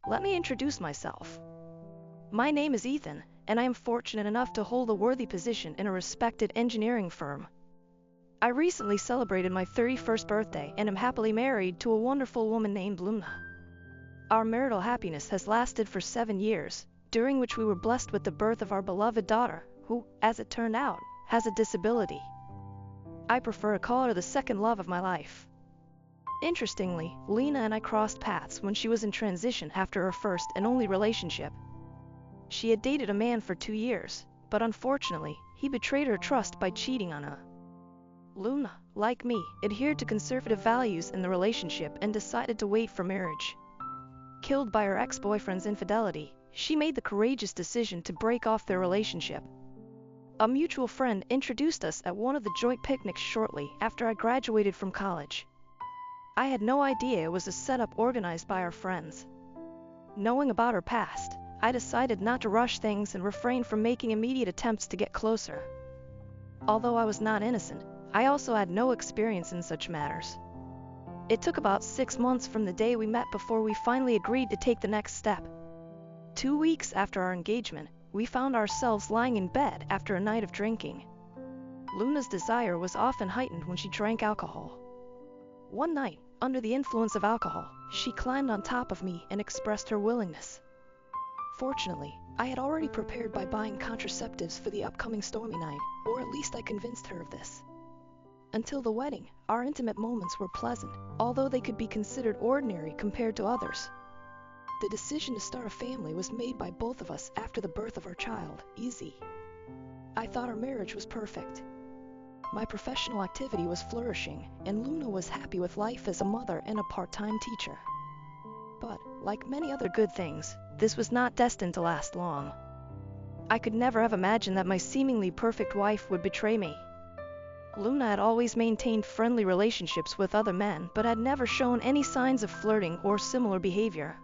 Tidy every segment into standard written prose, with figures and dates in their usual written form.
Let me introduce myself. My name is Ethan, and I am fortunate enough to hold a worthy position in a respected engineering firm. I recently celebrated my 31st birthday and am happily married to a wonderful woman named Luna. Our marital happiness has lasted for 7 years, during which we were blessed with the birth of our beloved daughter, who, as it turned out, has a disability. I prefer to call her the second love of my life. Interestingly, Lena and I crossed paths when she was in transition after her first and only relationship. She had dated a man for 2 years, but unfortunately, he betrayed her trust by cheating on her. Luna, like me, adhered to conservative values in the relationship and decided to wait for marriage. Killed by her ex-boyfriend's infidelity, she made the courageous decision to break off their relationship. A mutual friend introduced us at one of the joint picnics shortly after I graduated from college. I had no idea it was a setup organized by our friends. Knowing about her past, I decided not to rush things and refrain from making immediate attempts to get closer. Although I was not innocent, I also had no experience in such matters. It took about 6 months from the day we met before we finally agreed to take the next step. 2 weeks after our engagement, we found ourselves lying in bed after a night of drinking. Luna's desire was often heightened when she drank alcohol. One night, under the influence of alcohol, she climbed on top of me and expressed her willingness. Fortunately, I had already prepared by buying contraceptives for the upcoming stormy night, or at least I convinced her of this. Until the wedding, our intimate moments were pleasant, although they could be considered ordinary compared to others. The decision to start a family was made by both of us after the birth of our child, Izzy. I thought our marriage was perfect. My professional activity was flourishing, and Luna was happy with life as a mother and a part-time teacher. But, like many other good things, this was not destined to last long. I could never have imagined that my seemingly perfect wife would betray me. Luna had always maintained friendly relationships with other men, but had never shown any signs of flirting or similar behavior.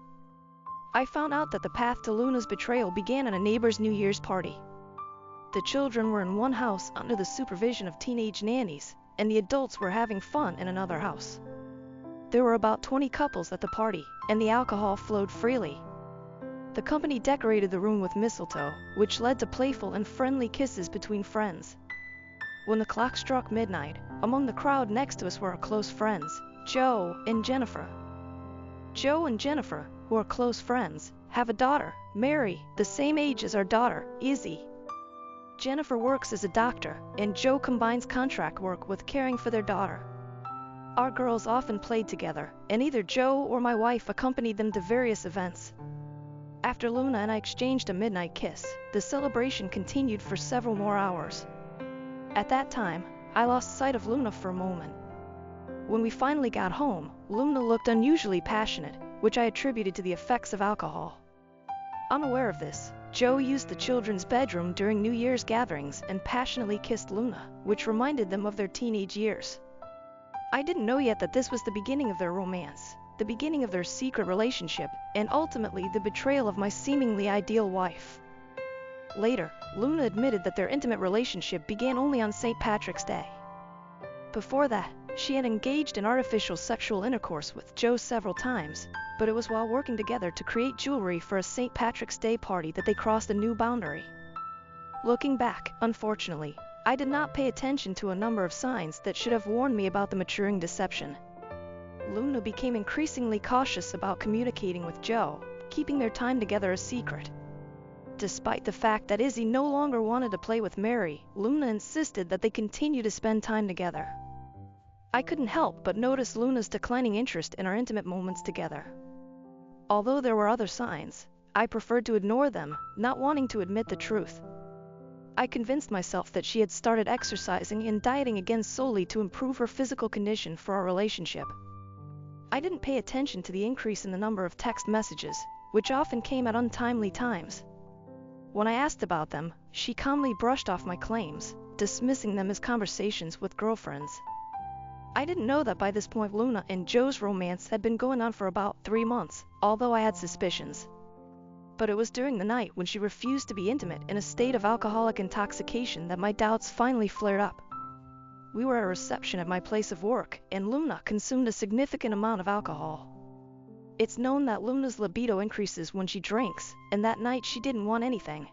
I found out that the path to Luna's betrayal began at a neighbor's New Year's party. The children were in one house under the supervision of teenage nannies, and the adults were having fun in another house. There were about 20 couples at the party, and the alcohol flowed freely. The company decorated the room with mistletoe, which led to playful and friendly kisses between friends. When the clock struck midnight, among the crowd next to us were our close friends, Joe and Jennifer. Joe and Jennifer, who are close friends, have a daughter, Mary, the same age as our daughter, Izzy. Jennifer works as a doctor, and Joe combines contract work with caring for their daughter. Our girls often played together, and either Joe or my wife accompanied them to various events. After Luna and I exchanged a midnight kiss, the celebration continued for several more hours. At that time, I lost sight of Luna for a moment. When we finally got home, Luna looked unusually passionate, which I attributed to the effects of alcohol. Unaware of this, Joe used the children's bedroom during New Year's gatherings and passionately kissed Luna, which reminded them of their teenage years. I didn't know yet that this was the beginning of their romance, the beginning of their secret relationship, and ultimately the betrayal of my seemingly ideal wife. Later, Luna admitted that their intimate relationship began only on St. Patrick's Day. Before that, she had engaged in artificial sexual intercourse with Joe several times, but it was while working together to create jewelry for a St. Patrick's Day party that they crossed a new boundary. Looking back, unfortunately, I did not pay attention to a number of signs that should have warned me about the maturing deception. Luna became increasingly cautious about communicating with Joe, keeping their time together a secret. Despite the fact that Izzy no longer wanted to play with Mary, Luna insisted that they continue to spend time together. I couldn't help but notice Luna's declining interest in our intimate moments together. Although there were other signs, I preferred to ignore them, not wanting to admit the truth. I convinced myself that she had started exercising and dieting again solely to improve her physical condition for our relationship. I didn't pay attention to the increase in the number of text messages, which often came at untimely times. When I asked about them, she calmly brushed off my claims, dismissing them as conversations with girlfriends. I didn't know that by this point Luna and Joe's romance had been going on for about 3 months, although I had suspicions. But it was during the night when she refused to be intimate in a state of alcoholic intoxication that my doubts finally flared up. We were at a reception at my place of work, and Luna consumed a significant amount of alcohol. It's known that Luna's libido increases when she drinks, and that night she didn't want anything.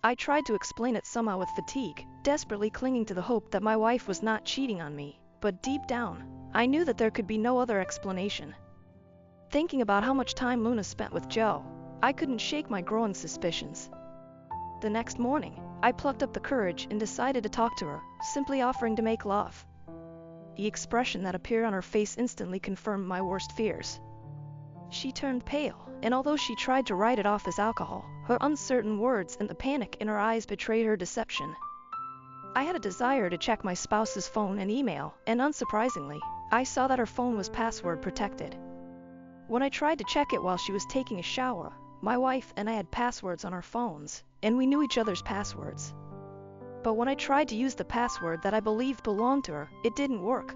I tried to explain it somehow with fatigue, desperately clinging to the hope that my wife was not cheating on me, but deep down, I knew that there could be no other explanation. Thinking about how much time Luna spent with Joe, I couldn't shake my growing suspicions. The next morning, I plucked up the courage and decided to talk to her, simply offering to make love. The expression that appeared on her face instantly confirmed my worst fears. She turned pale, and although she tried to write it off as alcohol, her uncertain words and the panic in her eyes betrayed her deception. I had a desire to check my spouse's phone and email, and unsurprisingly, I saw that her phone was password protected. When I tried to check it while she was taking a shower, my wife and I had passwords on our phones, and we knew each other's passwords. But when I tried to use the password that I believed belonged to her, it didn't work.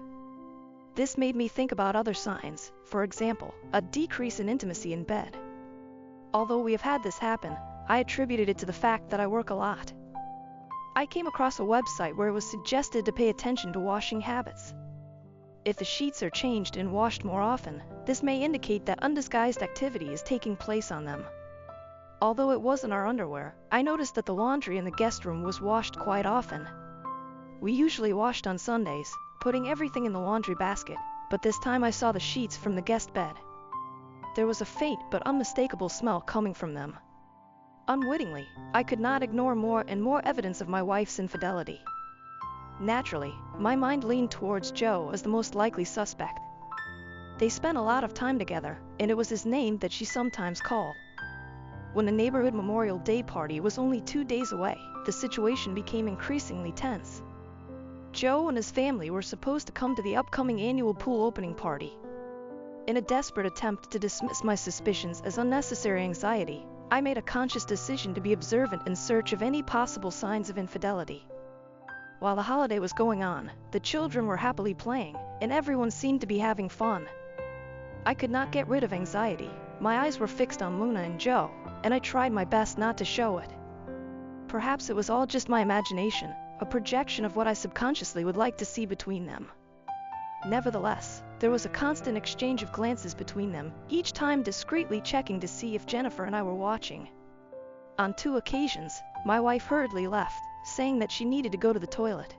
This made me think about other signs, for example, a decrease in intimacy in bed. Although we have had this happen, I attributed it to the fact that I work a lot. I came across a website where it was suggested to pay attention to washing habits. If the sheets are changed and washed more often, this may indicate that undisguised activity is taking place on them. Although it wasn't our underwear, I noticed that the laundry in the guest room was washed quite often. We usually washed on Sundays, putting everything in the laundry basket, but this time I saw the sheets from the guest bed. There was a faint but unmistakable smell coming from them. Unwittingly, I could not ignore more and more evidence of my wife's infidelity. Naturally, my mind leaned towards Joe as the most likely suspect. They spent a lot of time together, and it was his name that she sometimes called. When the neighborhood Memorial Day party was only 2 days away, the situation became increasingly tense. Joe and his family were supposed to come to the upcoming annual pool opening party. In a desperate attempt to dismiss my suspicions as unnecessary anxiety, I made a conscious decision to be observant in search of any possible signs of infidelity. While the holiday was going on, the children were happily playing, and everyone seemed to be having fun. I could not get rid of anxiety. My eyes were fixed on Luna and Joe, and I tried my best not to show it. Perhaps it was all just my imagination, a projection of what I subconsciously would like to see between them. Nevertheless, there was a constant exchange of glances between them, each time discreetly checking to see if Jennifer and I were watching. On 2 occasions, my wife hurriedly left, saying that she needed to go to the toilet.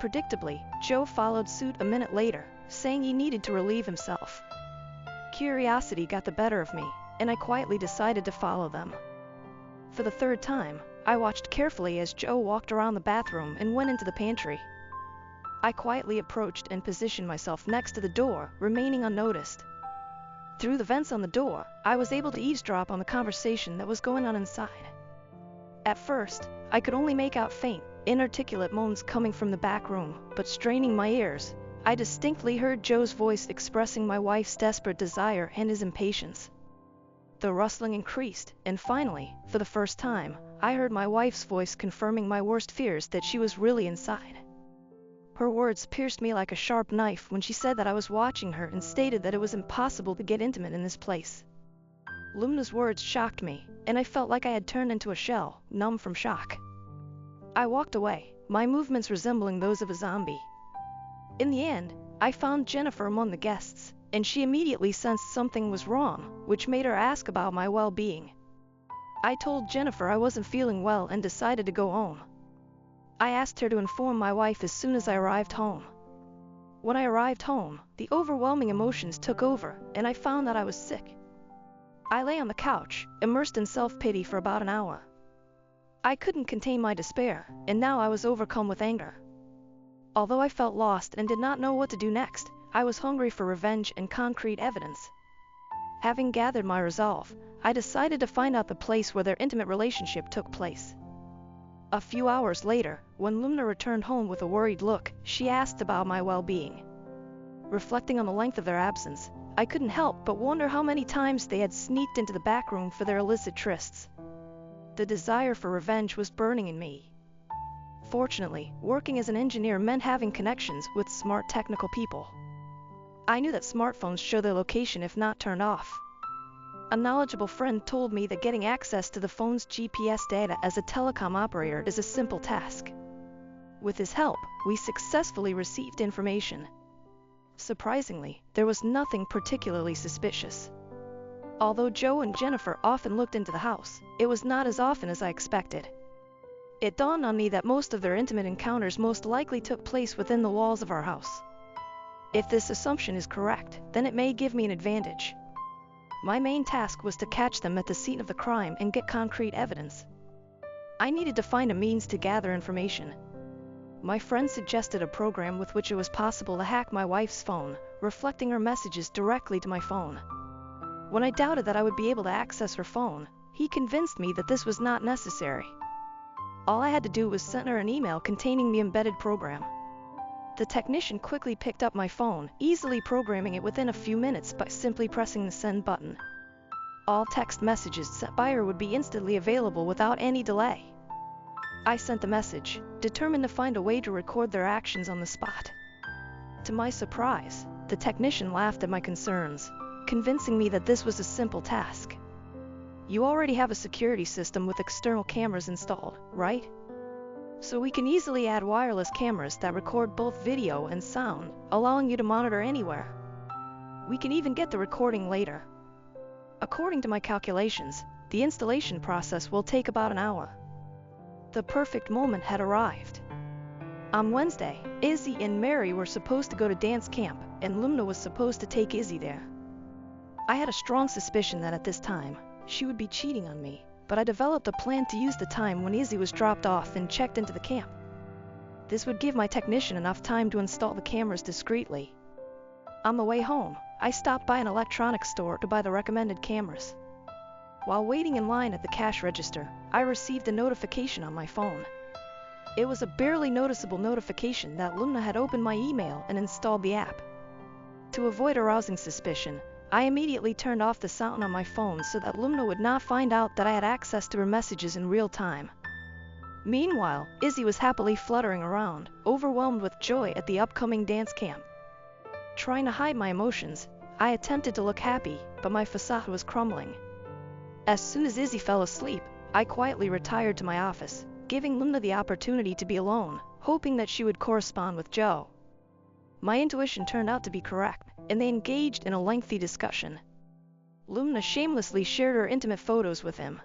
Predictably, Joe followed suit a minute later, saying he needed to relieve himself. Curiosity got the better of me, and I quietly decided to follow them. For the 3rd time, I watched carefully as Joe walked around the bathroom and went into the pantry. I quietly approached and positioned myself next to the door, remaining unnoticed. Through the vents on the door, I was able to eavesdrop on the conversation that was going on inside. At first, I could only make out faint, inarticulate moans coming from the back room, but straining my ears, I distinctly heard Joe's voice expressing my wife's desperate desire and his impatience. The rustling increased, and finally, for the first time, I heard my wife's voice confirming my worst fears that she was really inside. Her words pierced me like a sharp knife when she said that I was watching her and stated that it was impossible to get intimate in this place. Luna's words shocked me, and I felt like I had turned into a shell, numb from shock. I walked away, my movements resembling those of a zombie. In the end, I found Jennifer among the guests, and she immediately sensed something was wrong, which made her ask about my well-being. I told Jennifer I wasn't feeling well and decided to go home. I asked her to inform my wife as soon as I arrived home. When I arrived home, the overwhelming emotions took over, and I found that I was sick. I lay on the couch, immersed in self-pity for about an hour. I couldn't contain my despair, and now I was overcome with anger. Although I felt lost and did not know what to do next, I was hungry for revenge and concrete evidence. Having gathered my resolve, I decided to find out the place where their intimate relationship took place. A few hours later, when Luna returned home with a worried look, she asked about my well-being. Reflecting on the length of their absence, I couldn't help but wonder how many times they had sneaked into the back room for their illicit trysts. The desire for revenge was burning in me. Fortunately, working as an engineer meant having connections with smart technical people. I knew that smartphones show their location if not turned off. A knowledgeable friend told me that getting access to the phone's GPS data as a telecom operator is a simple task. With his help, we successfully received information. Surprisingly, there was nothing particularly suspicious. Although Joe and Jennifer often looked into the house, it was not as often as I expected. It dawned on me that most of their intimate encounters most likely took place within the walls of our house. If this assumption is correct, then it may give me an advantage. My main task was to catch them at the scene of the crime and get concrete evidence. I needed to find a means to gather information. My friend suggested a program with which it was possible to hack my wife's phone, reflecting her messages directly to my phone. When I doubted that I would be able to access her phone, he convinced me that this was not necessary. All I had to do was send her an email containing the embedded program. The technician quickly picked up my phone, easily programming it within a few minutes by simply pressing the send button. All text messages sent by her would be instantly available without any delay. I sent the message, determined to find a way to record their actions on the spot. To my surprise, the technician laughed at my concerns, convincing me that this was a simple task. You already have a security system with external cameras installed, right? So we can easily add wireless cameras that record both video and sound, allowing you to monitor anywhere. We can even get the recording later. According to my calculations, the installation process will take about an hour. The perfect moment had arrived. On Wednesday, Izzy and Mary were supposed to go to dance camp, and Lumna was supposed to take Izzy there. I had a strong suspicion that at this time, she would be cheating on me, but I developed a plan to use the time when Izzy was dropped off and checked into the camp. This would give my technician enough time to install the cameras discreetly. On the way home, I stopped by an electronics store to buy the recommended cameras. While waiting in line at the cash register, I received a notification on my phone. It was a barely noticeable notification that Lumna had opened my email and installed the app. To avoid arousing suspicion, I immediately turned off the sound on my phone so that Lumna would not find out that I had access to her messages in real time. Meanwhile, Izzy was happily fluttering around, overwhelmed with joy at the upcoming dance camp. Trying to hide my emotions, I attempted to look happy, but my facade was crumbling. As soon as Izzy fell asleep, I quietly retired to my office, giving Lumna the opportunity to be alone, hoping that she would correspond with Joe. My intuition turned out to be correct, and they engaged in a lengthy discussion. Lumna shamelessly shared her intimate photos with him.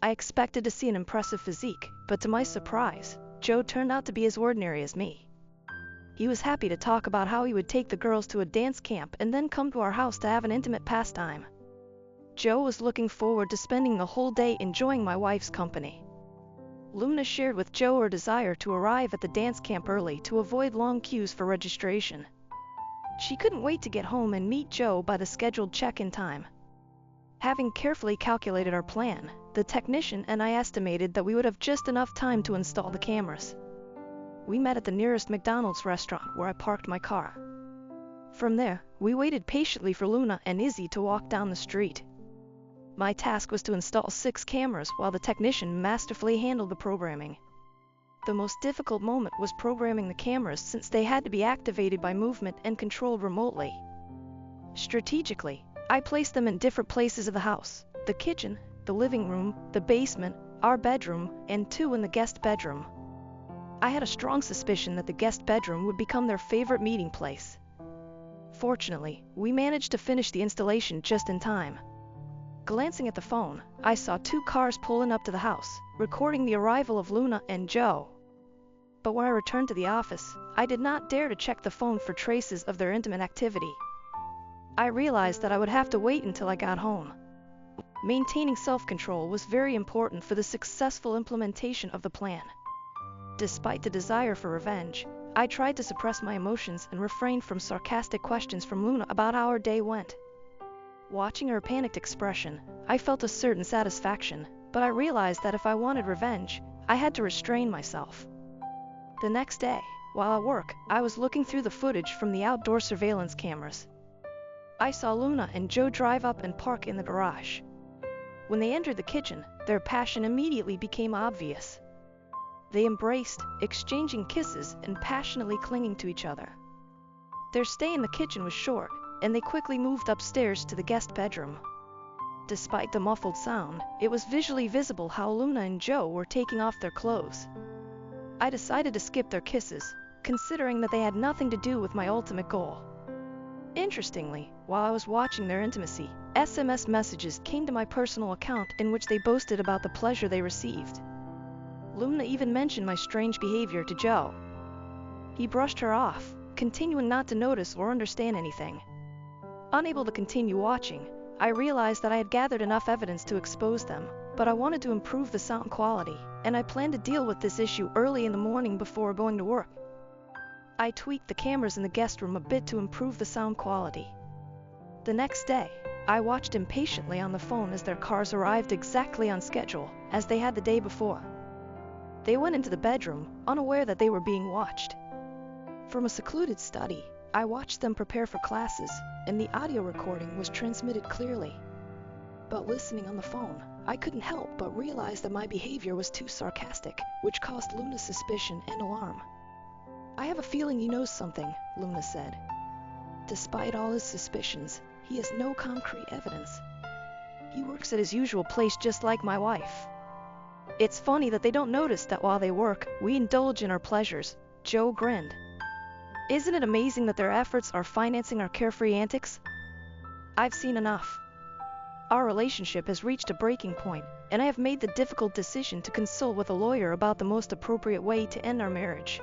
I expected to see an impressive physique, but to my surprise, Joe turned out to be as ordinary as me. He was happy to talk about how he would take the girls to a dance camp and then come to our house to have an intimate pastime. Joe was looking forward to spending the whole day enjoying my wife's company. Lumna shared with Joe her desire to arrive at the dance camp early to avoid long queues for registration. She couldn't wait to get home and meet Joe by the scheduled check-in time. Having carefully calculated our plan, the technician and I estimated that we would have just enough time to install the cameras. We met at the nearest McDonald's restaurant where I parked my car. From there, we waited patiently for Lumna and Izzy to walk down the street. My task was to install 6 cameras while the technician masterfully handled the programming. The most difficult moment was programming the cameras since they had to be activated by movement and controlled remotely. Strategically, I placed them in different places of the house: the kitchen, the living room, the basement, our bedroom, and 2 in the guest bedroom. I had a strong suspicion that the guest bedroom would become their favorite meeting place. Fortunately, we managed to finish the installation just in time. Glancing at the phone, I saw 2 cars pulling up to the house, recording the arrival of Lumna and Joe. But when I returned to the office, I did not dare to check the phone for traces of their intimate activity. I realized that I would have to wait until I got home. Maintaining self-control was very important for the successful implementation of the plan. Despite the desire for revenge, I tried to suppress my emotions and refrain from sarcastic questions from Lumna about how our day went. Watching her panicked expression, I felt a certain satisfaction, but I realized that if I wanted revenge, I had to restrain myself. The next day, while at work, I was looking through the footage from the outdoor surveillance cameras. I saw Lumna and Joe drive up and park in the garage. When they entered the kitchen, their passion immediately became obvious. They embraced, exchanging kisses and passionately clinging to each other. Their stay in the kitchen was short, and they quickly moved upstairs to the guest bedroom. Despite the muffled sound, it was visually visible how Lumna and Joe were taking off their clothes. I decided to skip their kisses, considering that they had nothing to do with my ultimate goal. Interestingly, while I was watching their intimacy, SMS messages came to my personal account in which they boasted about the pleasure they received. Lumna even mentioned my strange behavior to Joe. He brushed her off, continuing not to notice or understand anything. Unable to continue watching, I realized that I had gathered enough evidence to expose them, but I wanted to improve the sound quality, and I planned to deal with this issue early in the morning before going to work. I tweaked the cameras in the guest room a bit to improve the sound quality. The next day, I watched impatiently on the phone as their cars arrived exactly on schedule, as they had the day before. They went into the bedroom, unaware that they were being watched. From a secluded study, I watched them prepare for classes, and the audio recording was transmitted clearly. But listening on the phone, I couldn't help but realize that my behavior was too sarcastic, which caused Luna's suspicion and alarm. "I have a feeling he knows something," Luna said. "Despite all his suspicions, he has no concrete evidence. He works at his usual place just like my wife. It's funny that they don't notice that while they work, we indulge in our pleasures." Joe grinned. "Isn't it amazing that their efforts are financing our carefree antics? I've seen enough. Our relationship has reached a breaking point, and I have made the difficult decision to consult with a lawyer about the most appropriate way to end our marriage."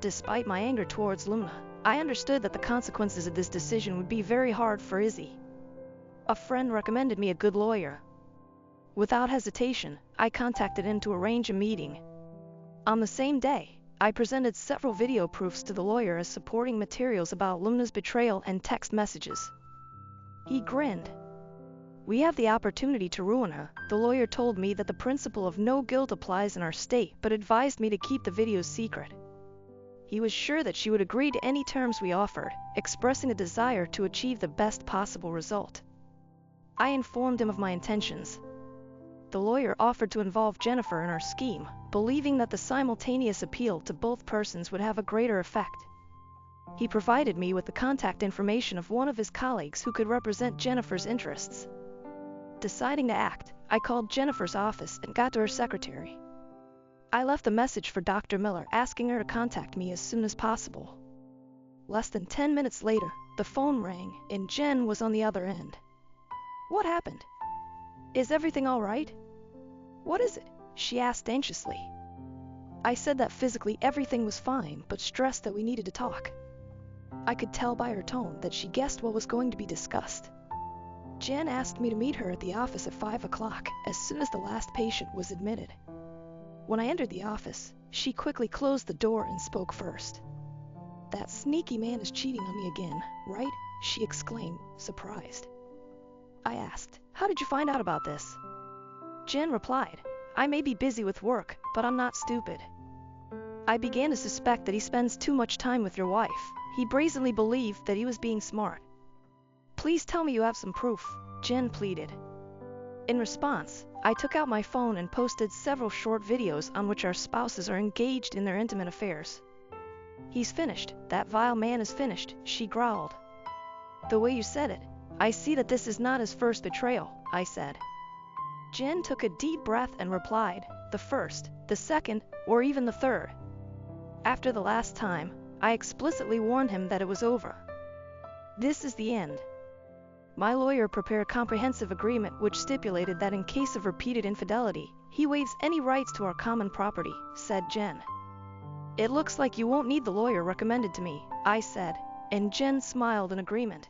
Despite my anger towards Luna, I understood that the consequences of this decision would be very hard for Izzy. A friend recommended me a good lawyer. Without hesitation, I contacted him to arrange a meeting. On the same day, I presented several video proofs to the lawyer as supporting materials about Luna's betrayal and text messages. He grinned. "We have the opportunity to ruin her." The lawyer told me that the principle of no guilt applies in our state, but advised me to keep the videos secret. He was sure that she would agree to any terms we offered, expressing a desire to achieve the best possible result. I informed him of my intentions. The lawyer offered to involve Jennifer in our scheme, believing that the simultaneous appeal to both persons would have a greater effect. He provided me with the contact information of one of his colleagues who could represent Jennifer's interests. Deciding to act, I called Jennifer's office and got to her secretary. I left a message for Dr. Miller asking her to contact me as soon as possible. Less than 10 minutes later, the phone rang and Jen was on the other end. "What happened? Is everything all right? What is it?" she asked anxiously. I said that physically everything was fine, but stressed that we needed to talk. I could tell by her tone that she guessed what was going to be discussed. Jen asked me to meet her at the office at 5 o'clock, as soon as the last patient was admitted. When I entered the office, she quickly closed the door and spoke first. "That sneaky man is cheating on me again, right?" she exclaimed, surprised. I asked, "How did you find out about this?" Jen replied, "I may be busy with work, but I'm not stupid. I began to suspect that he spends too much time with your wife." He brazenly believed that he was being smart. "Please tell me you have some proof," Jen pleaded. In response, I took out my phone and posted several short videos on which our spouses are engaged in their intimate affairs. "He's finished, that vile man is finished," she growled. "The way you said it, I see that this is not his first betrayal," I said. Jen took a deep breath and replied, "The first, the second, or even the third. After the last time, I explicitly warned him that it was over. This is the end." My lawyer prepared a comprehensive agreement which stipulated that in case of repeated infidelity, he waives any rights to our common property, said Jen. "It looks like you won't need the lawyer recommended to me," I said, and Jen smiled in agreement.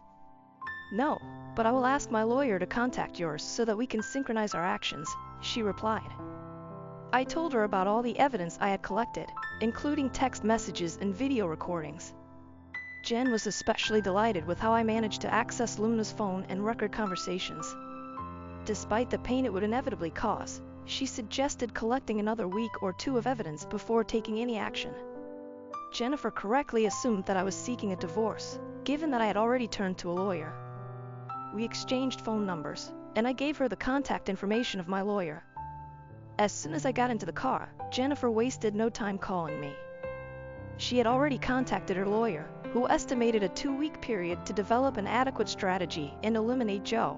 "No, but I will ask my lawyer to contact yours so that we can synchronize our actions," she replied. I told her about all the evidence I had collected, including text messages and video recordings. Jen was especially delighted with how I managed to access Luna's phone and record conversations. Despite the pain it would inevitably cause, she suggested collecting another week or two of evidence before taking any action. Jennifer correctly assumed that I was seeking a divorce, given that I had already turned to a lawyer. We exchanged phone numbers, and I gave her the contact information of my lawyer. As soon as I got into the car, Jennifer wasted no time calling me. She had already contacted her lawyer, who estimated a 2-week period to develop an adequate strategy and eliminate Joe.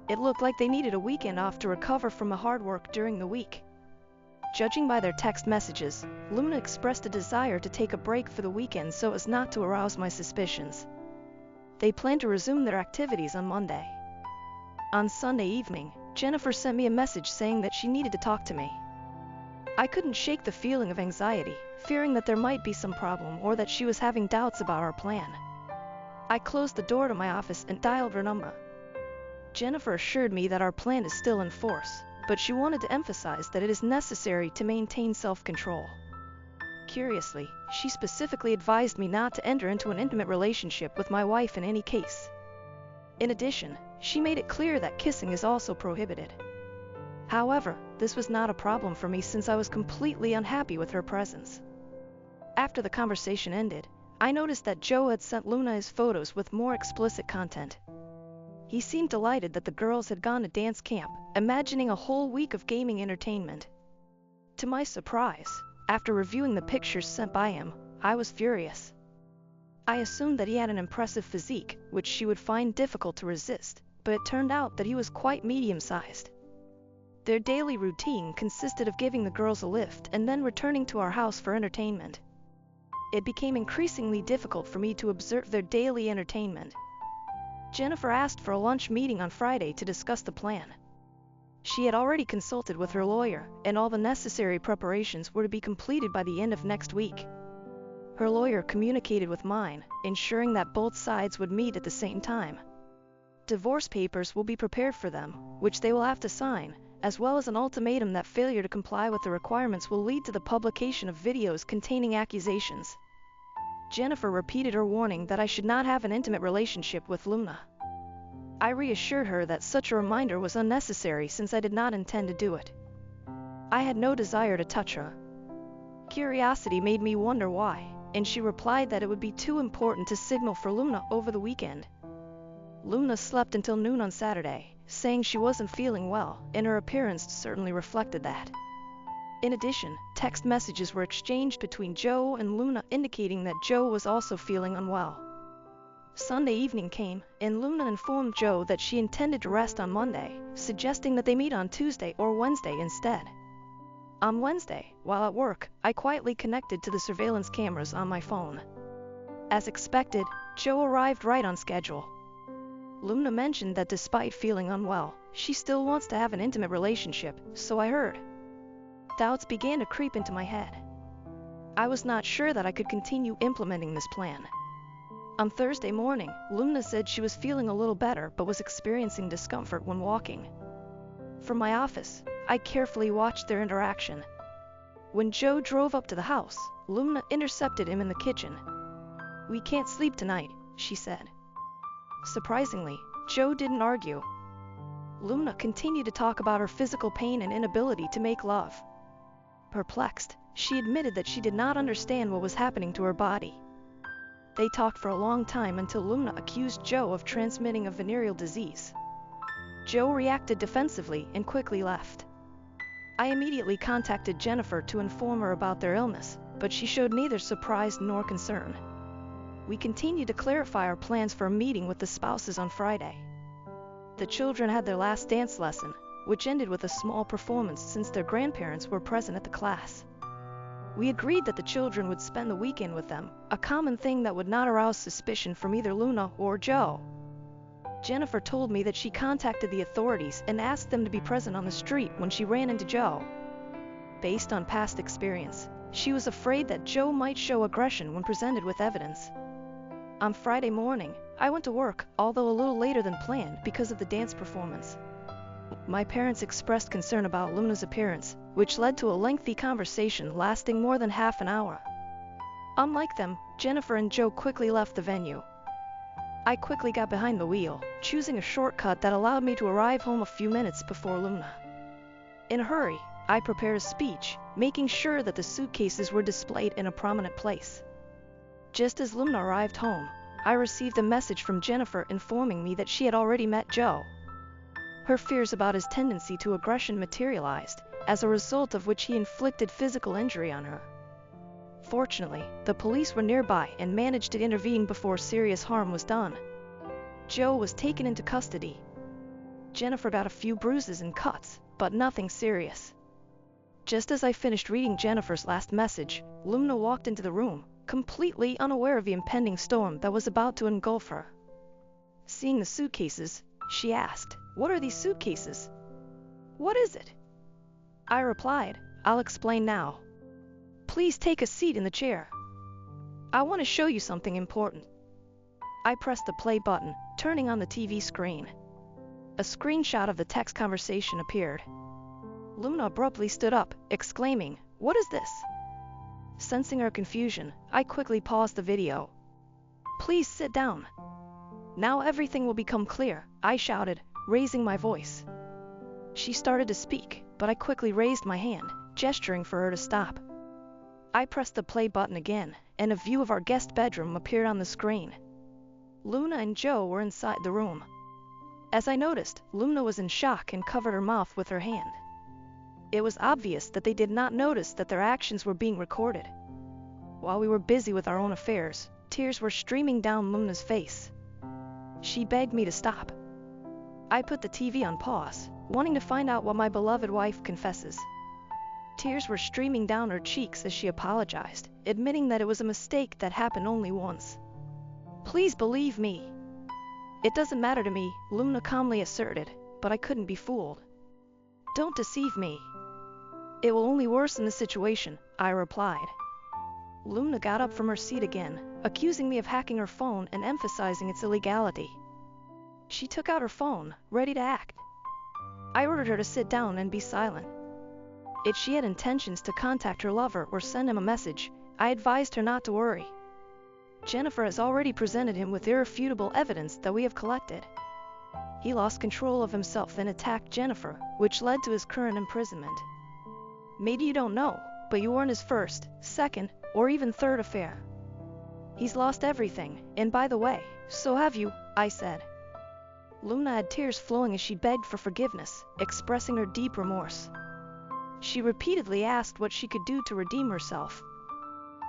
It looked like they needed a weekend off to recover from the hard work during the week. Judging by their text messages, Luna expressed a desire to take a break for the weekend so as not to arouse my suspicions. They planned to resume their activities on Monday. On Sunday evening, Jennifer sent me a message saying that she needed to talk to me. I couldn't shake the feeling of anxiety, fearing that there might be some problem or that she was having doubts about our plan. I closed the door to my office and dialed her number. Jennifer assured me that our plan is still in force, but she wanted to emphasize that it is necessary to maintain self-control. Curiously, she specifically advised me not to enter into an intimate relationship with my wife in any case. In addition, she made it clear that kissing is also prohibited. However, this was not a problem for me since I was completely unhappy with her presence. After the conversation ended, I noticed that Joe had sent Luna his photos with more explicit content. He seemed delighted that the girls had gone to dance camp, imagining a whole week of gaming entertainment. To my surprise, after reviewing the pictures sent by him, I was furious. I assumed that he had an impressive physique, which she would find difficult to resist, but it turned out that he was quite medium-sized. Their daily routine consisted of giving the girls a lift and then returning to our house for entertainment. It became increasingly difficult for me to observe their daily entertainment. Jennifer asked for a lunch meeting on Friday to discuss the plan. She had already consulted with her lawyer, and all the necessary preparations were to be completed by the end of next week. Her lawyer communicated with mine, ensuring that both sides would meet at the same time. Divorce papers will be prepared for them, which they will have to sign, as well as an ultimatum that failure to comply with the requirements will lead to the publication of videos containing accusations. Jennifer repeated her warning that I should not have an intimate relationship with Luna. I reassured her that such a reminder was unnecessary since I did not intend to do it. I had no desire to touch her. Curiosity made me wonder why, and she replied that it would be too important to signal for Luna over the weekend. Luna slept until noon on Saturday, saying she wasn't feeling well, and her appearance certainly reflected that. In addition, text messages were exchanged between Joe and Luna indicating that Joe was also feeling unwell. Sunday evening came, and Luna informed Joe that she intended to rest on Monday, suggesting that they meet on Tuesday or Wednesday instead. On Wednesday, while at work, I quietly connected to the surveillance cameras on my phone. As expected, Joe arrived right on schedule. Luna mentioned that despite feeling unwell, she still wants to have an intimate relationship, so I heard. Doubts began to creep into my head. I was not sure that I could continue implementing this plan. On Thursday morning, Luna said she was feeling a little better but was experiencing discomfort when walking. From my office, I carefully watched their interaction. When Joe drove up to the house, Luna intercepted him in the kitchen. "We can't sleep tonight," she said. Surprisingly, Joe didn't argue. Luna continued to talk about her physical pain and inability to make love. Perplexed, she admitted that she did not understand what was happening to her body. They talked for a long time until Luna accused Joe of transmitting a venereal disease. Joe reacted defensively and quickly left. I immediately contacted Jennifer to inform her about their illness, but she showed neither surprise nor concern. We continued to clarify our plans for a meeting with the spouses on Friday. The children had their last dance lesson, which ended with a small performance since their grandparents were present at the class. We agreed that the children would spend the weekend with them, a common thing that would not arouse suspicion from either Luna or Joe. Jennifer told me that she contacted the authorities and asked them to be present on the street when she ran into Joe. Based on past experience, she was afraid that Joe might show aggression when presented with evidence. On Friday morning, I went to work, although a little later than planned because of the dance performance. My parents expressed concern about Luna's appearance, which led to a lengthy conversation lasting more than half an hour. Unlike them, Jennifer and Joe quickly left the venue. I quickly got behind the wheel, choosing a shortcut that allowed me to arrive home a few minutes before Luna. In a hurry, I prepared a speech, making sure that the suitcases were displayed in a prominent place. Just as Luna arrived home, I received a message from Jennifer informing me that she had already met Joe. Her fears about his tendency to aggression materialized, as a result of which he inflicted physical injury on her. Fortunately, the police were nearby and managed to intervene before serious harm was done. Joe was taken into custody. Jennifer got a few bruises and cuts, but nothing serious. Just as I finished reading Jennifer's last message, Luna walked into the room, completely unaware of the impending storm that was about to engulf her. Seeing the suitcases, she asked, "What are these suitcases? What is it?" I replied, "I'll explain now. Please take a seat in the chair. I want to show you something important." I pressed the play button, turning on the TV screen. A screenshot of the text conversation appeared. Luna abruptly stood up, exclaiming, "What is this?" Sensing her confusion, I quickly paused the video. "Please sit down. Now everything will become clear," I shouted, raising my voice. She started to speak, but I quickly raised my hand, gesturing for her to stop. I pressed the play button again, and a view of our guest bedroom appeared on the screen. Luna and Joe were inside the room. As I noticed, Luna was in shock and covered her mouth with her hand. It was obvious that they did not notice that their actions were being recorded. While we were busy with our own affairs, tears were streaming down Luna's face. She begged me to stop. I put the TV on pause, wanting to find out what my beloved wife confesses. Tears were streaming down her cheeks as she apologized, admitting that it was a mistake that happened only once. "Please believe me." "It doesn't matter to me," Luna calmly asserted, but I couldn't be fooled. "Don't deceive me. It will only worsen the situation," I replied. Luna got up from her seat again, accusing me of hacking her phone and emphasizing its illegality. She took out her phone, ready to act. I ordered her to sit down and be silent. If she had intentions to contact her lover or send him a message, I advised her not to worry. Jennifer has already presented him with irrefutable evidence that we have collected. He lost control of himself and attacked Jennifer, which led to his current imprisonment. Maybe you don't know, but you weren't his first, second, or even third affair. He's lost everything, and by the way, so have you, I said. Luna had tears flowing as she begged for forgiveness, expressing her deep remorse. She repeatedly asked what she could do to redeem herself.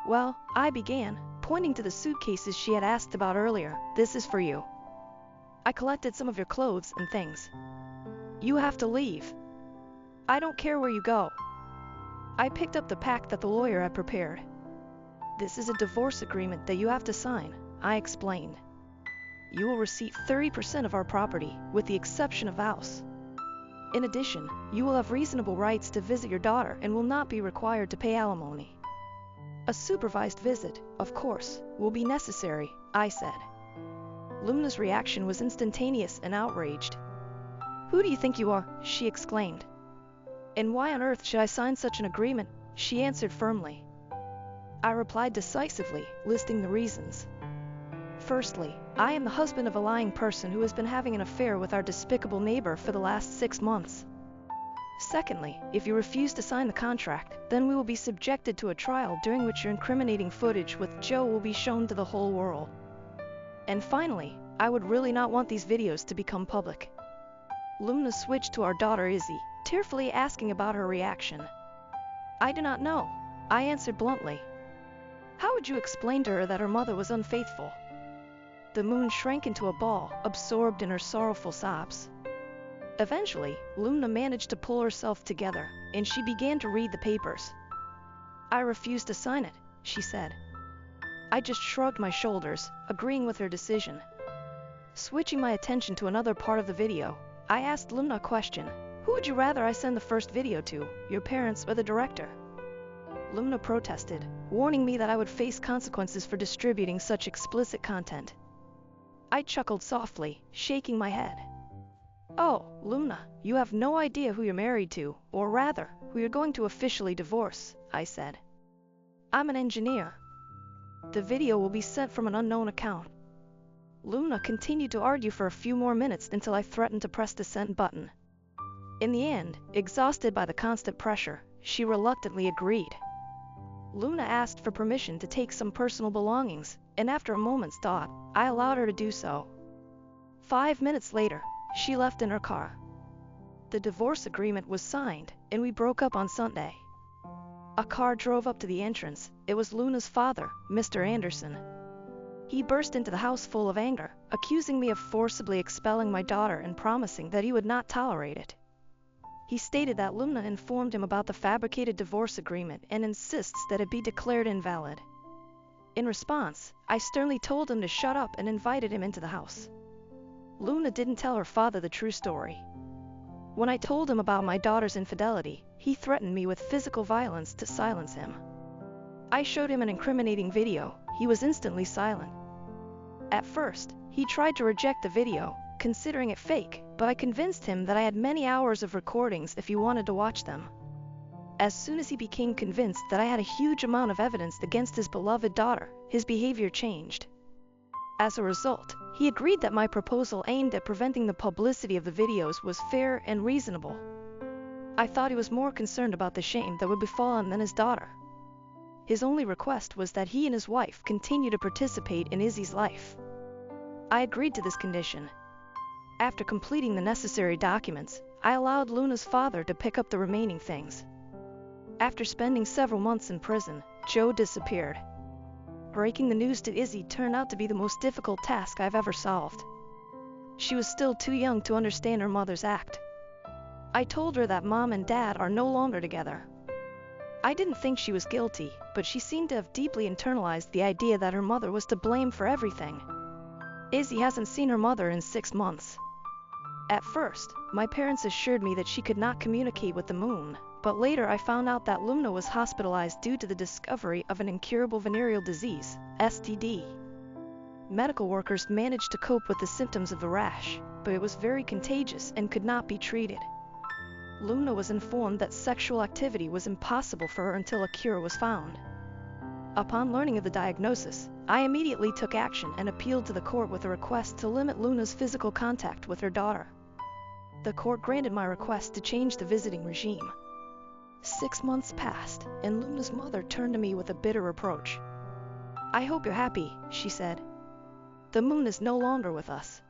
"Well," I began, pointing to the suitcases she had asked about earlier, "this is for you. I collected some of your clothes and things. You have to leave. I don't care where you go." I picked up the pack that the lawyer had prepared. "This is a divorce agreement that you have to sign," I explained. "You will receive 30% of our property, with the exception of the house. In addition, you will have reasonable rights to visit your daughter and will not be required to pay alimony. A supervised visit, of course, will be necessary," I said. Luna's reaction was instantaneous and outraged. "Who do you think you are?" she exclaimed. "And why on earth should I sign such an agreement?" she answered firmly. I replied decisively, listing the reasons. "Firstly, I am the husband of a lying person who has been having an affair with our despicable neighbor for the last 6 months. Secondly, if you refuse to sign the contract, then we will be subjected to a trial during which your incriminating footage with Joe will be shown to the whole world. And finally, I would really not want these videos to become public." Luna switched to our daughter Izzy, tearfully asking about her reaction. "I do not know," I answered bluntly. "How would you explain to her that her mother was unfaithful?" The moon shrank into a ball, absorbed in her sorrowful sobs. Eventually, Luna managed to pull herself together, and she began to read the papers. "I refuse to sign it," she said. I just shrugged my shoulders, agreeing with her decision. Switching my attention to another part of the video, I asked Luna a question. "Who would you rather I send the first video to, your parents or the director?" Luna protested, warning me that I would face consequences for distributing such explicit content. I chuckled softly, shaking my head. "Oh, Luna, you have no idea who you're married to, or rather, who you're going to officially divorce," I said. "I'm an engineer. The video will be sent from an unknown account." Luna continued to argue for a few more minutes until I threatened to press the send button. In the end, exhausted by the constant pressure, she reluctantly agreed. Luna asked for permission to take some personal belongings, and after a moment's thought, I allowed her to do so. 5 minutes later, she left in her car. The divorce agreement was signed, and we broke up on Sunday. A car drove up to the entrance. It was Luna's father, Mr. Anderson. He burst into the house full of anger, accusing me of forcibly expelling my daughter and promising that he would not tolerate it. He stated that Luna informed him about the fabricated divorce agreement and insists that it be declared invalid. In response, I sternly told him to shut up and invited him into the house. Luna didn't tell her father the true story. When I told him about my daughter's infidelity, he threatened me with physical violence to silence him. I showed him an incriminating video. He was instantly silent. At first, he tried to reject the video, considering it fake, but I convinced him that I had many hours of recordings if he wanted to watch them. As soon as he became convinced that I had a huge amount of evidence against his beloved daughter, his behavior changed. As a result, he agreed that my proposal aimed at preventing the publicity of the videos was fair and reasonable. I thought he was more concerned about the shame that would befall him than his daughter. His only request was that he and his wife continue to participate in Izzy's life. I agreed to this condition. After completing the necessary documents, I allowed Luna's father to pick up the remaining things. After spending several months in prison, Joe disappeared. Breaking the news to Izzy turned out to be the most difficult task I've ever solved. She was still too young to understand her mother's act. I told her that Mom and Dad are no longer together. I didn't think she was guilty, but she seemed to have deeply internalized the idea that her mother was to blame for everything. Izzy hasn't seen her mother in 6 months. At first, my parents assured me that she could not communicate with the moon, but later I found out that Luna was hospitalized due to the discovery of an incurable venereal disease, STD. Medical workers managed to cope with the symptoms of the rash, but it was very contagious and could not be treated. Luna was informed that sexual activity was impossible for her until a cure was found. Upon learning of the diagnosis, I immediately took action and appealed to the court with a request to limit Luna's physical contact with her daughter. The court granted my request to change the visiting regime. 6 months passed, and Luna's mother turned to me with a bitter reproach. "I hope you're happy," she said. "The moon is no longer with us.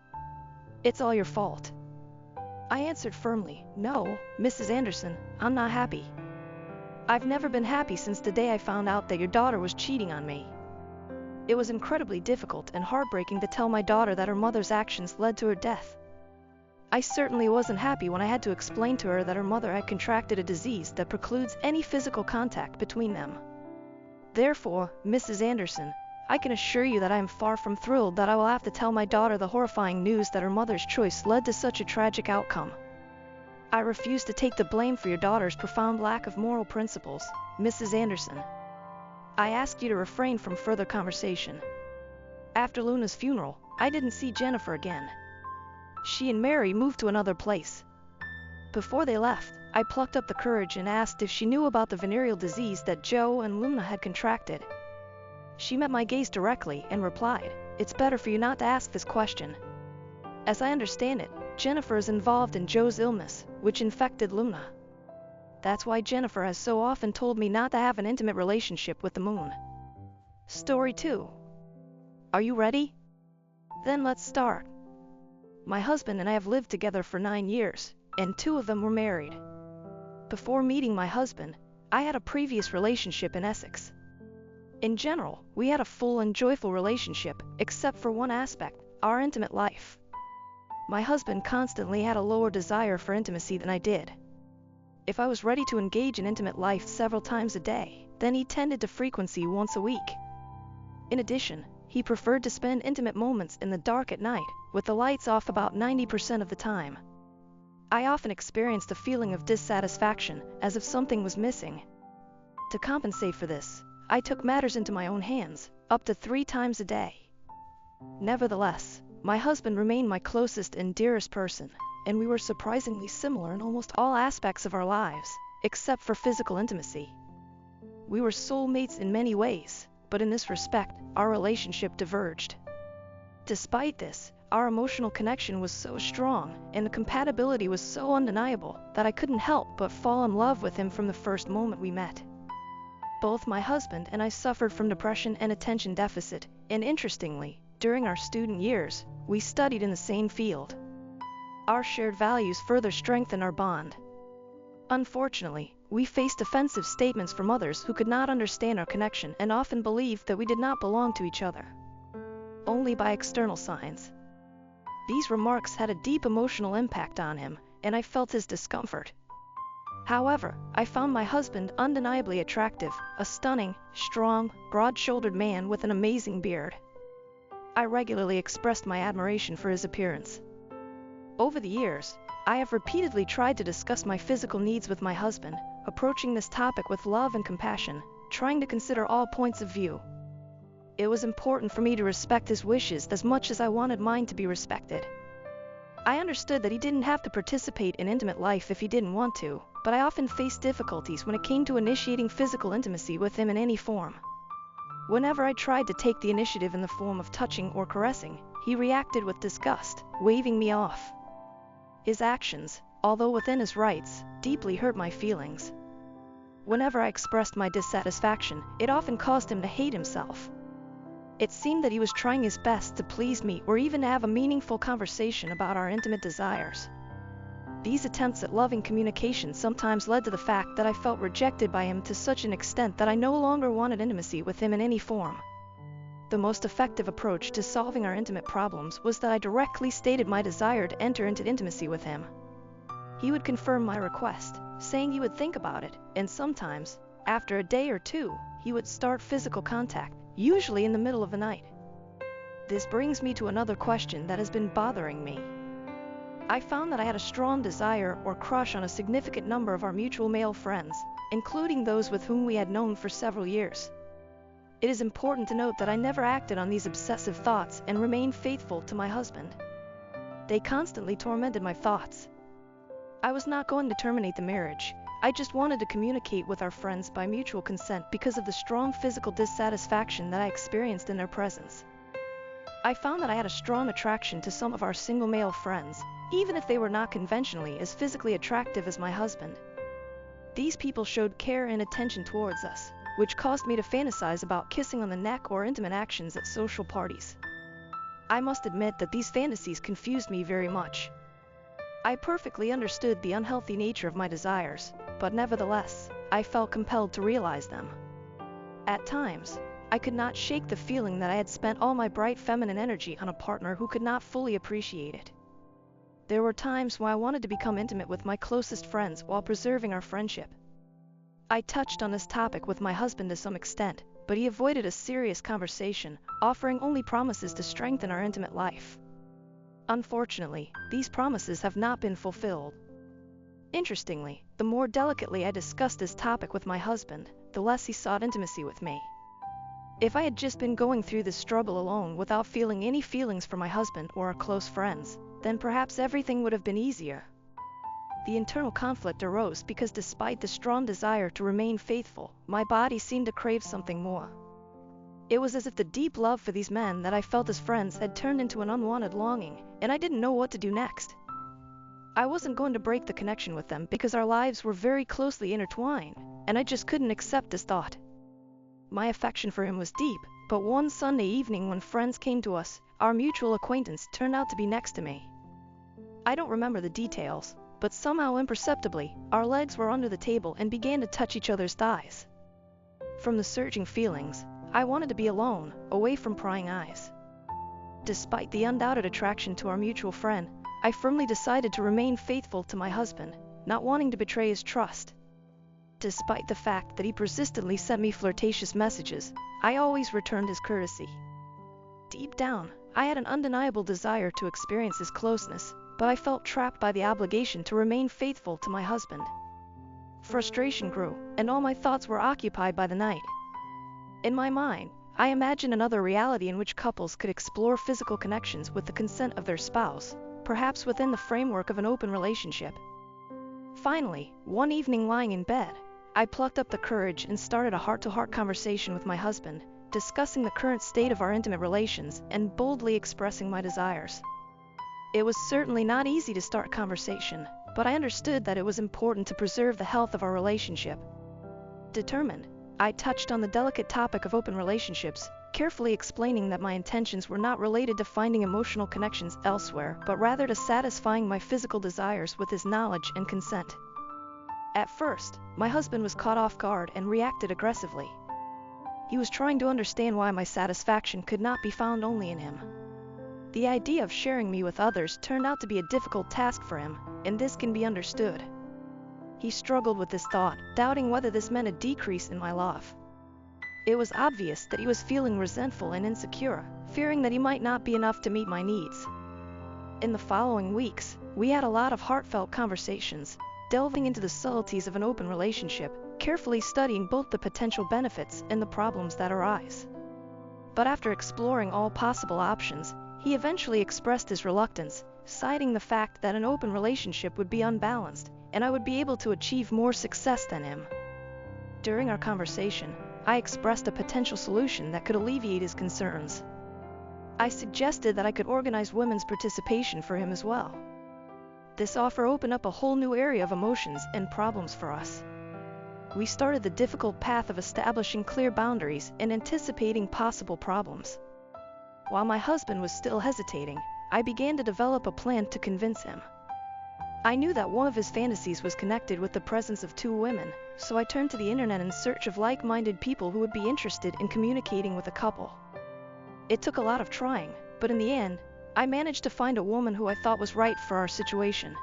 It's all your fault." I answered firmly, "No, Mrs. Anderson, I'm not happy. I've never been happy since the day I found out that your daughter was cheating on me." It was incredibly difficult and heartbreaking to tell my daughter that her mother's actions led to her death. I certainly wasn't happy when I had to explain to her that her mother had contracted a disease that precludes any physical contact between them. Therefore, Mrs. Anderson, I can assure you that I am far from thrilled that I will have to tell my daughter the horrifying news that her mother's choice led to such a tragic outcome. I refuse to take the blame for your daughter's profound lack of moral principles, Mrs. Anderson. I ask you to refrain from further conversation. After Luna's funeral, I didn't see Jennifer again. She and Mary moved to another place. Before they left, I plucked up the courage and asked if she knew about the venereal disease that Joe and Luna had contracted. She met my gaze directly and replied, "It's better for you not to ask this question. As I understand it, Jennifer is involved in Joe's illness, which infected Luna. That's why Jennifer has so often told me not to have an intimate relationship with the moon." Story 2. Are you ready? Then let's start. My husband and I have lived together for 9 years, and 2 of them were married. Before meeting my husband, I had a previous relationship in Essex. In general, we had a full and joyful relationship, except for one aspect, our intimate life. My husband constantly had a lower desire for intimacy than I did. If I was ready to engage in intimate life several times a day, then he tended to frequency once a week. In addition, he preferred to spend intimate moments in the dark at night, with the lights off about 90% of the time. I often experienced a feeling of dissatisfaction, as if something was missing. To compensate for this, I took matters into my own hands, up to 3 times a day. Nevertheless, my husband remained my closest and dearest person, and we were surprisingly similar in almost all aspects of our lives, except for physical intimacy. We were soulmates in many ways, but in this respect, our relationship diverged. Despite this, our emotional connection was so strong, and the compatibility was so undeniable, that I couldn't help but fall in love with him from the first moment we met. Both my husband and I suffered from depression and attention deficit, and interestingly, during our student years, we studied in the same field. Our shared values further strengthened our bond. Unfortunately, we faced offensive statements from others who could not understand our connection and often believed that we did not belong to each other. Only by external signs. These remarks had a deep emotional impact on him, and I felt his discomfort. However, I found my husband undeniably attractive, a stunning, strong, broad-shouldered man with an amazing beard. I regularly expressed my admiration for his appearance. Over the years, I have repeatedly tried to discuss my physical needs with my husband, approaching this topic with love and compassion, trying to consider all points of view. It was important for me to respect his wishes as much as I wanted mine to be respected. I understood that he didn't have to participate in intimate life if he didn't want to, but I often faced difficulties when it came to initiating physical intimacy with him in any form. Whenever I tried to take the initiative in the form of touching or caressing, he reacted with disgust, waving me off. His actions, although within his rights, deeply hurt my feelings. Whenever I expressed my dissatisfaction, it often caused him to hate himself. It seemed that he was trying his best to please me or even have a meaningful conversation about our intimate desires. These attempts at loving communication sometimes led to the fact that I felt rejected by him to such an extent that I no longer wanted intimacy with him in any form. The most effective approach to solving our intimate problems was that I directly stated my desire to enter into intimacy with him. He would confirm my request, saying he would think about it, and sometimes, after a day or two, he would start physical contact, usually in the middle of the night. This brings me to another question that has been bothering me. I found that I had a strong desire or crush on a significant number of our mutual male friends, including those with whom we had known for several years. It is important to note that I never acted on these obsessive thoughts and remained faithful to my husband. They constantly tormented my thoughts. I was not going to terminate the marriage. I just wanted to communicate with our friends by mutual consent because of the strong physical dissatisfaction that I experienced in their presence. I found that I had a strong attraction to some of our single male friends, even if they were not conventionally as physically attractive as my husband. These people showed care and attention towards us, which caused me to fantasize about kissing on the neck or intimate actions at social parties. I must admit that these fantasies confused me very much. I perfectly understood the unhealthy nature of my desires, but nevertheless, I felt compelled to realize them. At times, I could not shake the feeling that I had spent all my bright feminine energy on a partner who could not fully appreciate it. There were times when I wanted to become intimate with my closest friends while preserving our friendship. I touched on this topic with my husband to some extent, but he avoided a serious conversation, offering only promises to strengthen our intimate life. Unfortunately, these promises have not been fulfilled. Interestingly, the more delicately I discussed this topic with my husband, the less he sought intimacy with me. If I had just been going through this struggle alone without feeling any feelings for my husband or our close friends, then perhaps everything would have been easier. The internal conflict arose because despite the strong desire to remain faithful, my body seemed to crave something more. It was as if the deep love for these men that I felt as friends had turned into an unwanted longing, and I didn't know what to do next. I wasn't going to break the connection with them because our lives were very closely intertwined, and I just couldn't accept this thought. My affection for him was deep, but one Sunday evening when friends came to us, our mutual acquaintance turned out to be next to me. I don't remember the details, but somehow imperceptibly, our legs were under the table and began to touch each other's thighs. From the surging feelings, I wanted to be alone, away from prying eyes. Despite the undoubted attraction to our mutual friend, I firmly decided to remain faithful to my husband, not wanting to betray his trust. Despite the fact that he persistently sent me flirtatious messages, I always returned his courtesy. Deep down, I had an undeniable desire to experience his closeness, but I felt trapped by the obligation to remain faithful to my husband. Frustration grew, and all my thoughts were occupied by the night. In my mind, I imagined another reality in which couples could explore physical connections with the consent of their spouse, perhaps within the framework of an open relationship. Finally, one evening lying in bed, I plucked up the courage and started a heart-to-heart conversation with my husband, discussing the current state of our intimate relations and boldly expressing my desires. It was certainly not easy to start conversation, but I understood that it was important to preserve the health of our relationship. Determined, I touched on the delicate topic of open relationships, carefully explaining that my intentions were not related to finding emotional connections elsewhere, but rather to satisfying my physical desires with his knowledge and consent. At first, my husband was caught off guard and reacted aggressively. He was trying to understand why my satisfaction could not be found only in him. The idea of sharing me with others turned out to be a difficult task for him, and this can be understood. He struggled with this thought, doubting whether this meant a decrease in my love. It was obvious that he was feeling resentful and insecure, fearing that he might not be enough to meet my needs. In the following weeks, we had a lot of heartfelt conversations, delving into the subtleties of an open relationship, carefully studying both the potential benefits and the problems that arise. But after exploring all possible options, he eventually expressed his reluctance, citing the fact that an open relationship would be unbalanced, and I would be able to achieve more success than him. During our conversation, I expressed a potential solution that could alleviate his concerns. I suggested that I could organize women's participation for him as well. This offer opened up a whole new area of emotions and problems for us. We started the difficult path of establishing clear boundaries and anticipating possible problems. While my husband was still hesitating, I began to develop a plan to convince him. I knew that one of his fantasies was connected with the presence of two women, so I turned to the internet in search of like-minded people who would be interested in communicating with a couple. It took a lot of trying, but in the end, I managed to find a woman who I thought was right for our situation.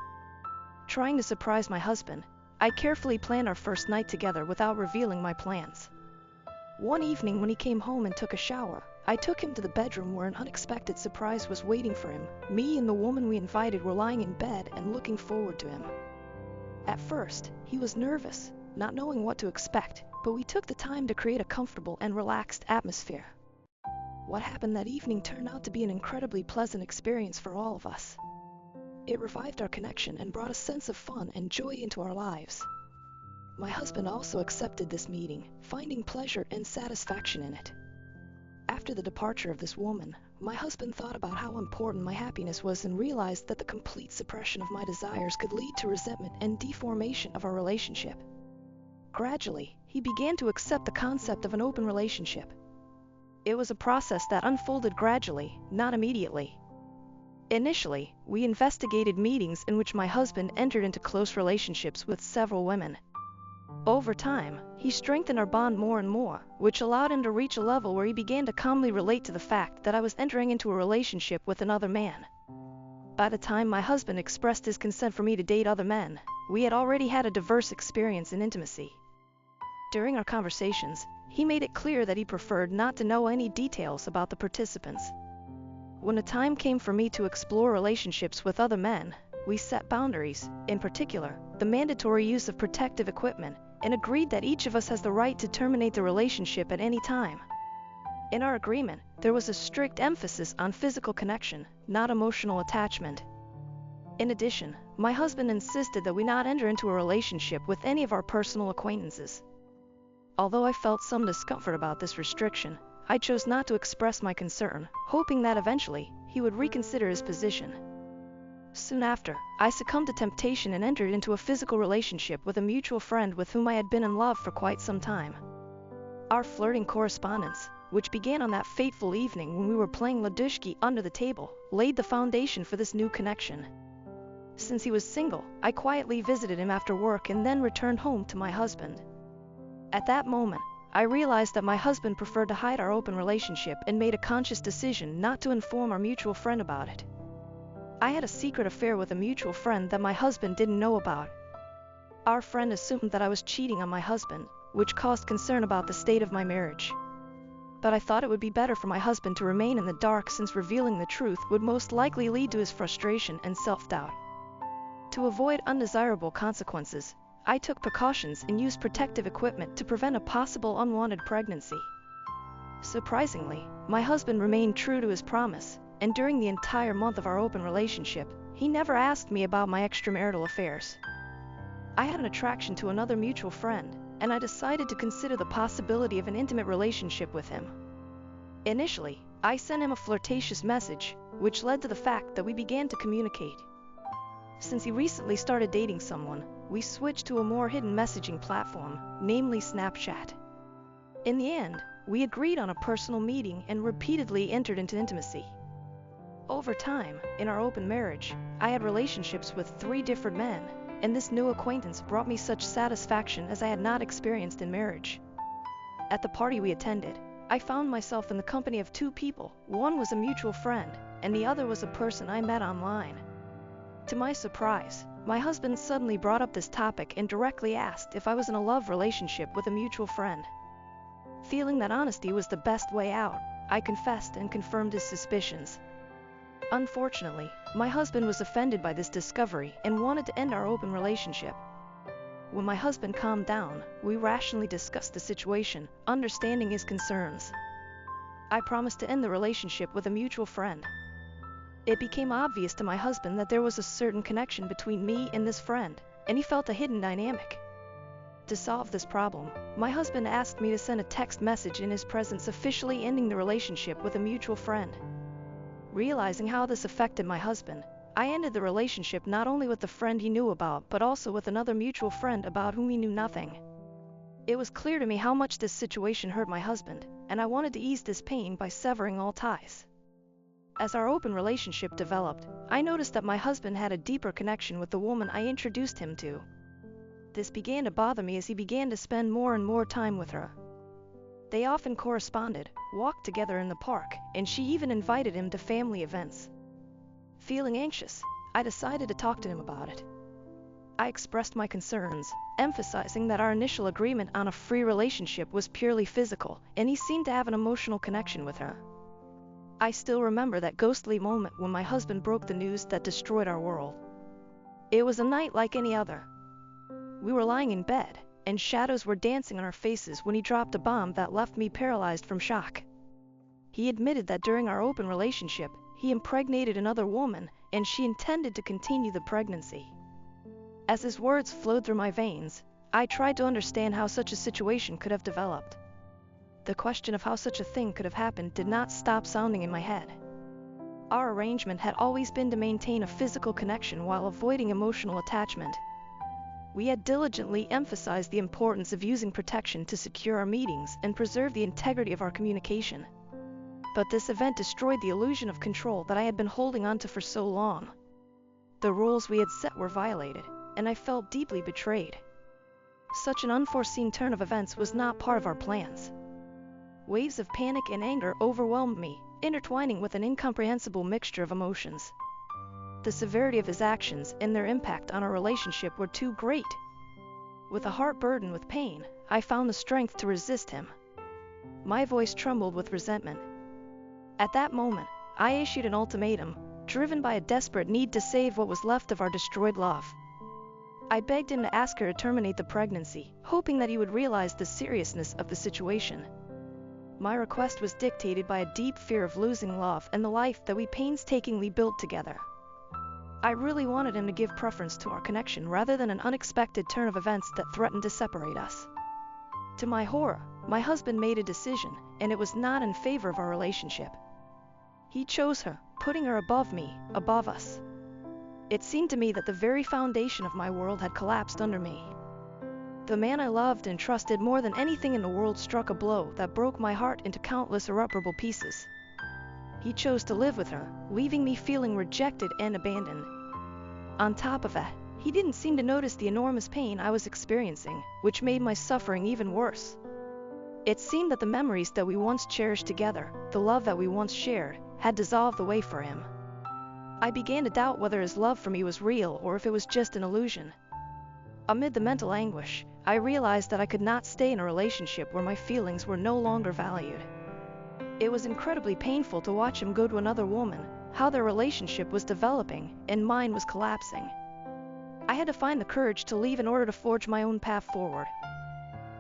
Trying to surprise my husband, I carefully planned our first night together without revealing my plans. One evening when he came home and took a shower, I took him to the bedroom where an unexpected surprise was waiting for him. Me and the woman we invited were lying in bed and looking forward to him. At first, he was nervous, not knowing what to expect, but we took the time to create a comfortable and relaxed atmosphere. What happened that evening turned out to be an incredibly pleasant experience for all of us. It revived our connection and brought a sense of fun and joy into our lives. My husband also accepted this meeting, finding pleasure and satisfaction in it. After the departure of this woman, my husband thought about how important my happiness was and realized that the complete suppression of my desires could lead to resentment and deformation of our relationship. Gradually, he began to accept the concept of an open relationship. It was a process that unfolded gradually, not immediately. Initially, we investigated meetings in which my husband entered into close relationships with several women. Over time, he strengthened our bond more and more, which allowed him to reach a level where he began to calmly relate to the fact that I was entering into a relationship with another man. By the time my husband expressed his consent for me to date other men, we had already had a diverse experience in intimacy. During our conversations, he made it clear that he preferred not to know any details about the participants. When the time came for me to explore relationships with other men, we set boundaries, in particular, the mandatory use of protective equipment, and agreed that each of us has the right to terminate the relationship at any time. In our agreement, there was a strict emphasis on physical connection, not emotional attachment. In addition, my husband insisted that we not enter into a relationship with any of our personal acquaintances. Although I felt some discomfort about this restriction, I chose not to express my concern, hoping that eventually, he would reconsider his position. Soon after, I succumbed to temptation and entered into a physical relationship with a mutual friend with whom I had been in love for quite some time. Our flirting correspondence, which began on that fateful evening when we were playing Ladushki under the table, laid the foundation for this new connection. Since he was single, I quietly visited him after work and then returned home to my husband. At that moment, I realized that my husband preferred to hide our open relationship and made a conscious decision not to inform our mutual friend about it. I had a secret affair with a mutual friend that my husband didn't know about. Our friend assumed that I was cheating on my husband, which caused concern about the state of my marriage. But I thought it would be better for my husband to remain in the dark since revealing the truth would most likely lead to his frustration and self-doubt. To avoid undesirable consequences, I took precautions and used protective equipment to prevent a possible unwanted pregnancy. Surprisingly, my husband remained true to his promise, and during the entire month of our open relationship, he never asked me about my extramarital affairs. I had an attraction to another mutual friend, and I decided to consider the possibility of an intimate relationship with him. Initially, I sent him a flirtatious message, which led to the fact that we began to communicate. Since he recently started dating someone, we switched to a more hidden messaging platform, namely Snapchat. In the end, we agreed on a personal meeting and repeatedly entered into intimacy. Over time, in our open marriage, I had relationships with 3 different men, and this new acquaintance brought me such satisfaction as I had not experienced in marriage. At the party we attended, I found myself in the company of 2 people. One was a mutual friend, and the other was a person I met online. To my surprise, my husband suddenly brought up this topic and directly asked if I was in a love relationship with a mutual friend. Feeling that honesty was the best way out, I confessed and confirmed his suspicions. Unfortunately, my husband was offended by this discovery and wanted to end our open relationship. When my husband calmed down, we rationally discussed the situation, understanding his concerns. I promised to end the relationship with a mutual friend. It became obvious to my husband that there was a certain connection between me and this friend, and he felt a hidden dynamic. To solve this problem, my husband asked me to send a text message in his presence officially ending the relationship with a mutual friend. Realizing how this affected my husband, I ended the relationship not only with the friend he knew about, but also with another mutual friend about whom he knew nothing. It was clear to me how much this situation hurt my husband, and I wanted to ease this pain by severing all ties. As our open relationship developed, I noticed that my husband had a deeper connection with the woman I introduced him to. This began to bother me as he began to spend more and more time with her. They often corresponded, walked together in the park, and she even invited him to family events. Feeling anxious, I decided to talk to him about it. I expressed my concerns, emphasizing that our initial agreement on a free relationship was purely physical, and he seemed to have an emotional connection with her. I still remember that ghostly moment when my husband broke the news that destroyed our world. It was a night like any other. We were lying in bed, and shadows were dancing on our faces when he dropped a bomb that left me paralyzed from shock. He admitted that during our open relationship, he impregnated another woman, and she intended to continue the pregnancy. As his words flowed through my veins, I tried to understand how such a situation could have developed. The question of how such a thing could have happened did not stop sounding in my head. Our arrangement had always been to maintain a physical connection while avoiding emotional attachment. We had diligently emphasized the importance of using protection to secure our meetings and preserve the integrity of our communication. But this event destroyed the illusion of control that I had been holding onto for so long. The rules we had set were violated, and I felt deeply betrayed. Such an unforeseen turn of events was not part of our plans. Waves of panic and anger overwhelmed me, intertwining with an incomprehensible mixture of emotions. The severity of his actions and their impact on our relationship were too great. With a heart burdened with pain, I found the strength to resist him. My voice trembled with resentment. At that moment, I issued an ultimatum, driven by a desperate need to save what was left of our destroyed love. I begged him to ask her to terminate the pregnancy, hoping that he would realize the seriousness of the situation. My request was dictated by a deep fear of losing love and the life that we painstakingly built together. I really wanted him to give preference to our connection rather than an unexpected turn of events that threatened to separate us. To my horror, my husband made a decision, and it was not in favor of our relationship. He chose her, putting her above me, above us. It seemed to me that the very foundation of my world had collapsed under me. The man I loved and trusted more than anything in the world struck a blow that broke my heart into countless irreparable pieces. He chose to live with her, leaving me feeling rejected and abandoned. On top of that, he didn't seem to notice the enormous pain I was experiencing, which made my suffering even worse. It seemed that the memories that we once cherished together, the love that we once shared, had dissolved away for him. I began to doubt whether his love for me was real or if it was just an illusion. Amid the mental anguish, I realized that I could not stay in a relationship where my feelings were no longer valued. It was incredibly painful to watch him go to another woman, how their relationship was developing, and mine was collapsing. I had to find the courage to leave in order to forge my own path forward.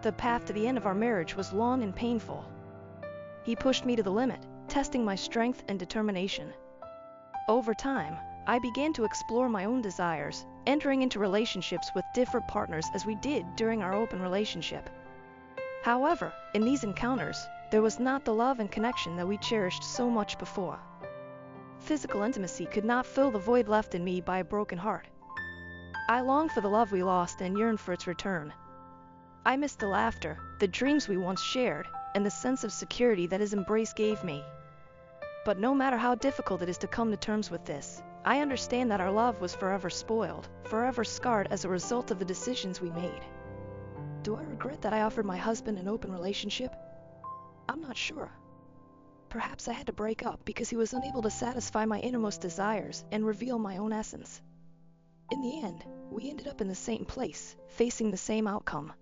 The path to the end of our marriage was long and painful. He pushed me to the limit, testing my strength and determination. Over time, I began to explore my own desires, entering into relationships with different partners as we did during our open relationship. However, in these encounters, there was not the love and connection that we cherished so much before. Physical intimacy could not fill the void left in me by a broken heart. I longed for the love we lost and yearned for its return. I missed the laughter, the dreams we once shared, and the sense of security that his embrace gave me. But no matter how difficult it is to come to terms with this, I understand that our love was forever spoiled, forever scarred as a result of the decisions we made. Do I regret that I offered my husband an open relationship? I'm not sure. Perhaps I had to break up because he was unable to satisfy my innermost desires and reveal my own essence. In the end, we ended up in the same place, facing the same outcome.